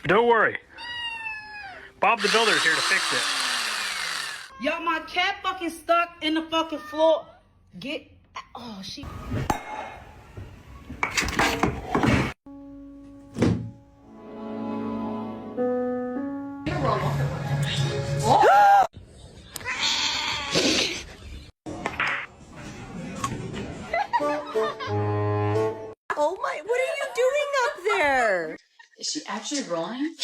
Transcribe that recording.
Don't worry. Bob the Builder is here to fix it. Yo, my cat fucking stuck in the fucking floor. Get... Oh, she... Oh my, what are you doing up there? Is she actually rolling?